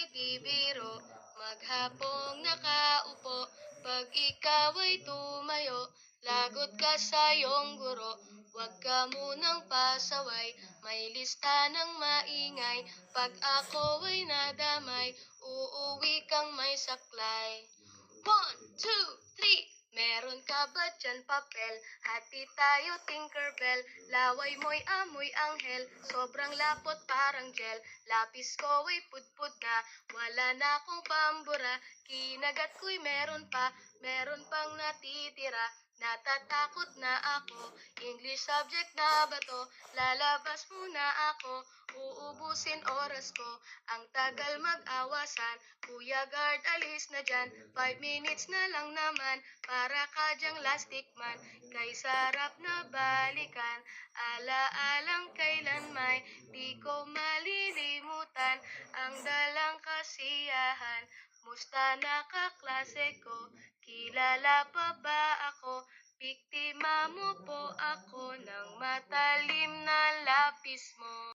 nagbibiro, maghapong nakaupo, pag ikaw ay tumayo, lagot ka sa iyong guro. Huwag ka munang pasaway, may lista ng maingay, pag ako ay nadamay, uuwi kang may saklay. 1, 2, 3. Meron ka ba dyan papel? Hati tayo Tinkerbell. Laway mo'y amoy anghel. Sobrang lapot parang gel. Lapis ko ay pudpud na. Wala na akong pambura. Kinagat ko'y meron pa. Meron pang natitira. Natatakot na ako. English subject na ba to? Lalabas muna ako. Uubusin oras ko. Ang tagal mag-awasan. Kuya guard, alis na dyan. 5 minutes na lang naman. Para ka dyang lastic man. Kay sarap na balikan. Alaalang kailan may di ko malilimutan. Ang dalang kasiyahan. Musta na kaklase ko? Kilala pa ba ako? Biktima mo po ako ng matalim na lapis mo.